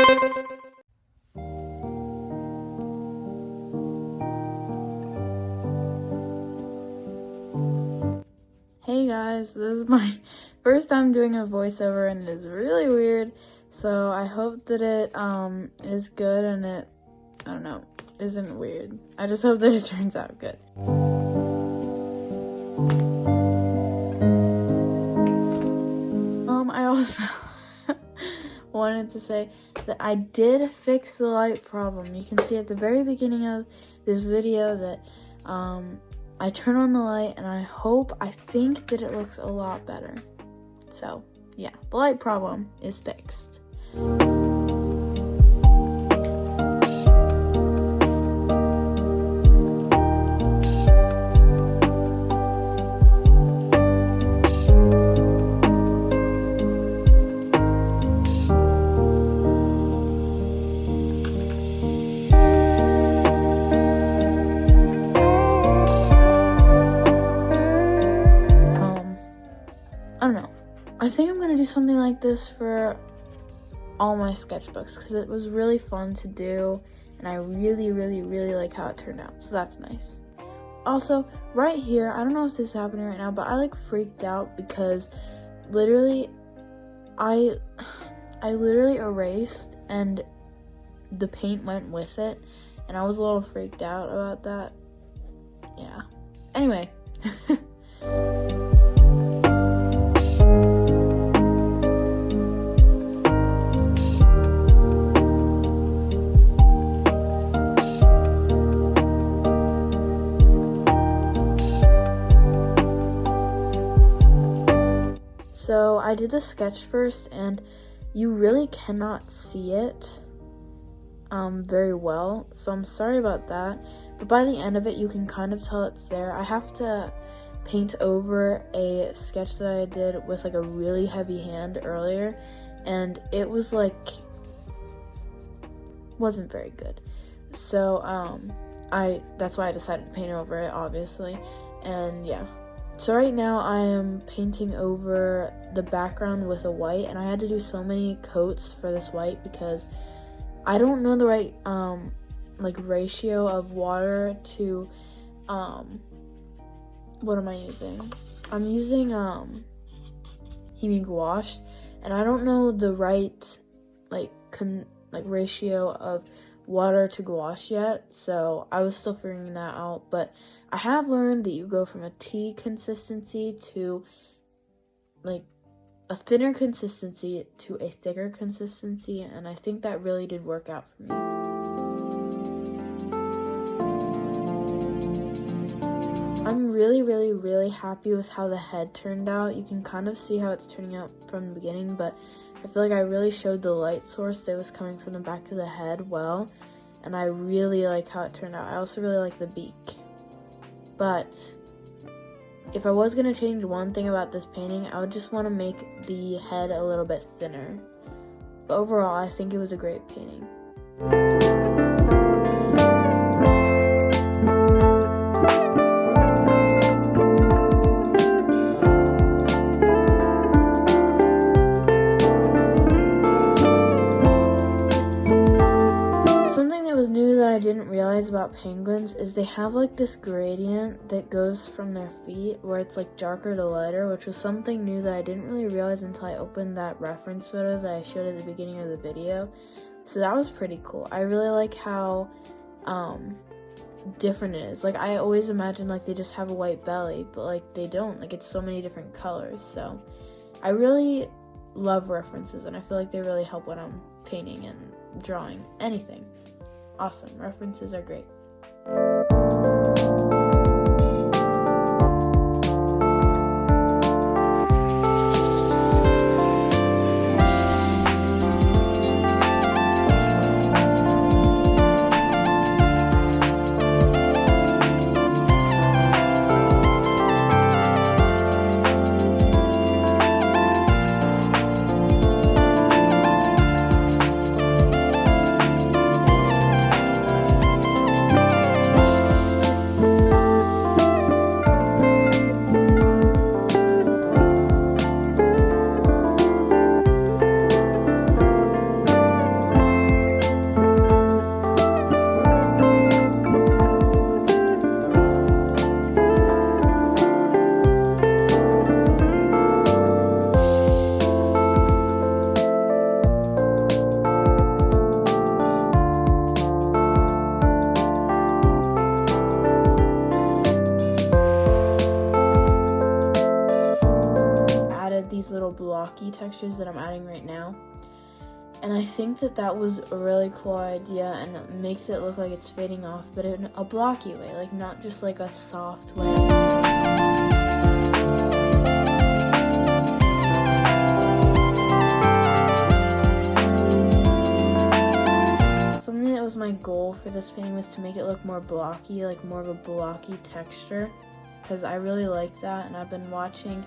Hey guys, this is my first time doing a voiceover and it is really weird, so I hope that it is good and it, I don't know, isn't weird. I just hope that it turns out good. I also wanted to say that I did fix the light problem. You can see at the very beginning of this video that I turn on the light and I think that it looks a lot better. So yeah, the light problem is fixed. I don't know. I think I'm gonna do something like this for all my sketchbooks because it was really fun to do and I really like how it turned out, so that's nice. Also, right here, I don't know if this is happening right now, but I like freaked out because literally I literally erased and the paint went with it and I was a little freaked out about that. Yeah. Anyway. So I did the sketch first and you really cannot see it very well, so I'm sorry about that, but by the end of it you can kind of tell it's there. I have to paint over a sketch that I did with like a really heavy hand earlier and it was like wasn't very good, so that's why I decided to paint over it, obviously. And yeah, so right now I am painting over the background with a white, and I had to do so many coats for this white because I don't know the right like ratio of water to what am I using? I'm using Gouache, and I don't know the right like ratio of water to gouache yet, so I was still figuring that out, but I have learned that you go from a tea consistency to like a thinner consistency to a thicker consistency, and I think that really did work out for me. I'm really happy with how the head turned out. You can kind of see how it's turning out from the beginning, but I feel like I really showed the light source that was coming from the back of the head well, and I really like how it turned out. I also really like the beak. But if I was going to change one thing about this painting, I would just want to make the head a little bit thinner. But overall, I think it was a great painting. I didn't realize about penguins is they have like this gradient that goes from their feet where it's like darker to lighter, which was something new that I didn't really realize until I opened that reference photo that I showed at the beginning of the video. So that was pretty cool. I really like how different it is. Like I always imagined like they just have a white belly, but like they don't. Like it's so many different colors. So I really love references and I feel like they really help when I'm painting and drawing anything. Awesome. References are great. I'm adding right now. And I think that was a really cool idea, and it makes it look like it's fading off, but in a blocky way, like not just like a soft way. Something that was my goal for this painting was to make it look more blocky, like more of a blocky texture, because I really like that. And I've been watching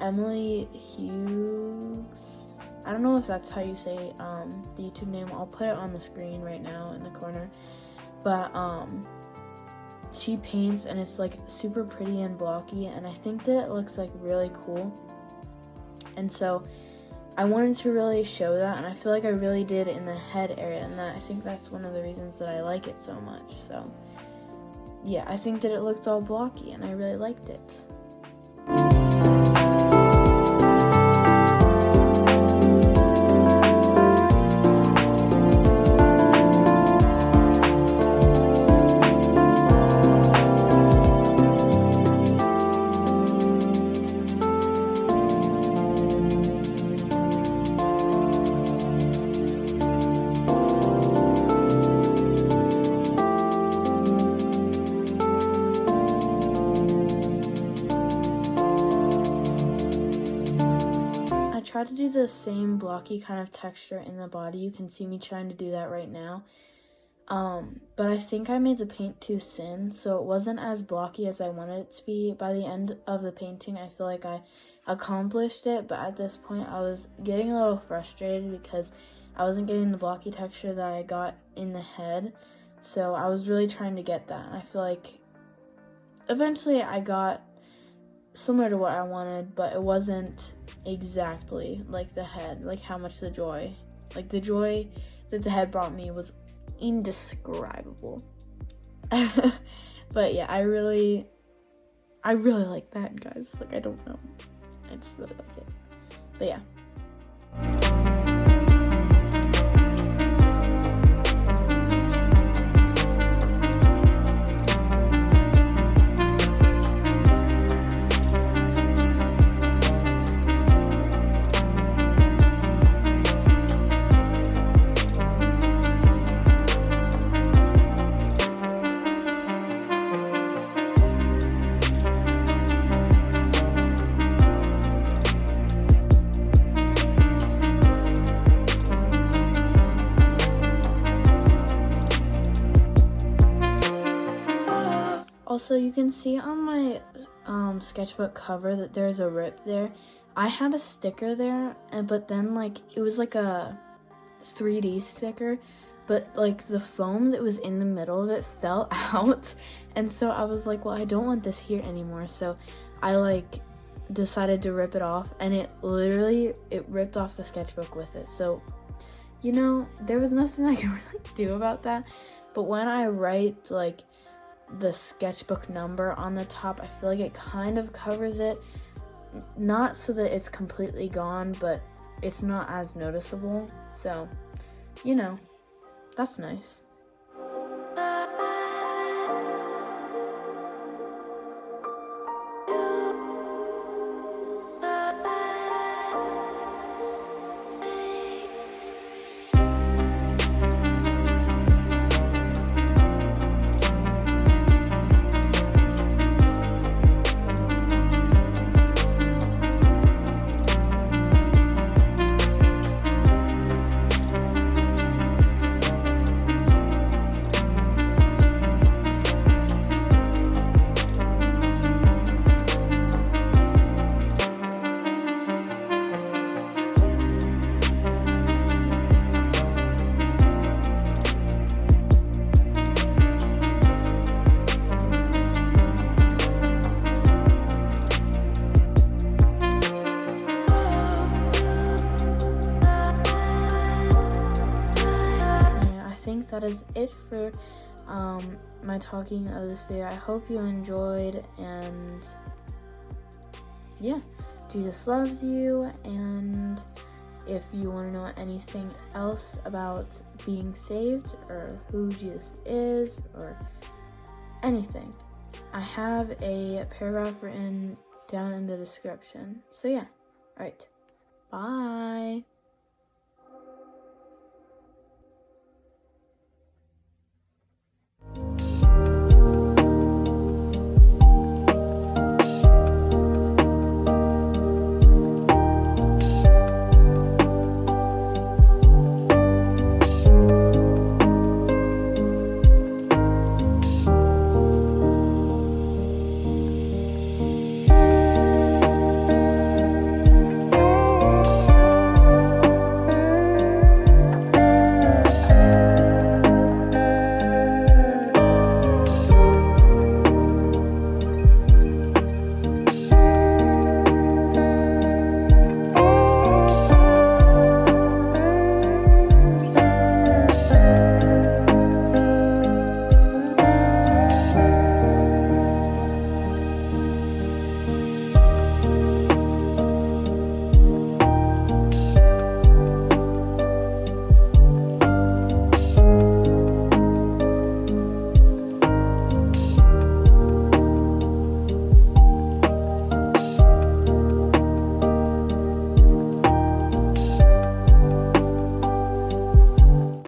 Emily Hughes, I don't know if that's how you say the YouTube name. I'll put it on the screen right now in the corner. But she paints and it's like super pretty and blocky, and I think that it looks like really cool. And so I wanted to really show that, and I feel like I really did in the head area, and I think that's one of the reasons that I like it so much. So yeah, I think that it looked all blocky and I really liked it. Tried to do the same blocky kind of texture in the body. You can see me trying to do that right now. But I think I made the paint too thin, so it wasn't as blocky as I wanted it to be. By the end of the painting, I feel like I accomplished it, but at this point I was getting a little frustrated because I wasn't getting the blocky texture that I got in the head. So I was really trying to get that, and I feel like eventually I got similar to what I wanted, but it wasn't exactly like the head, like how much the joy that the head brought me was indescribable. But yeah, I really like that, guys. Like, I don't know, I just really like it. But yeah. Also, you can see on my sketchbook cover that there's a rip there. I had a sticker there, but then like it was like a 3D sticker, but like the foam that was in the middle of it fell out, and so I was like, well, I don't want this here anymore. So I like decided to rip it off, and it ripped off the sketchbook with it. So, you know, there was nothing I could really do about that. But when I write like the sketchbook number on the top, I feel like it kind of covers it, not so that it's completely gone, but it's not as noticeable. So, you know, that's nice. That is it for my talking of this video. I hope you enjoyed, and yeah, Jesus loves you. And if you want to know anything else about being saved or who Jesus is or anything, I have a paragraph written down in the description. So yeah, all right, Bye.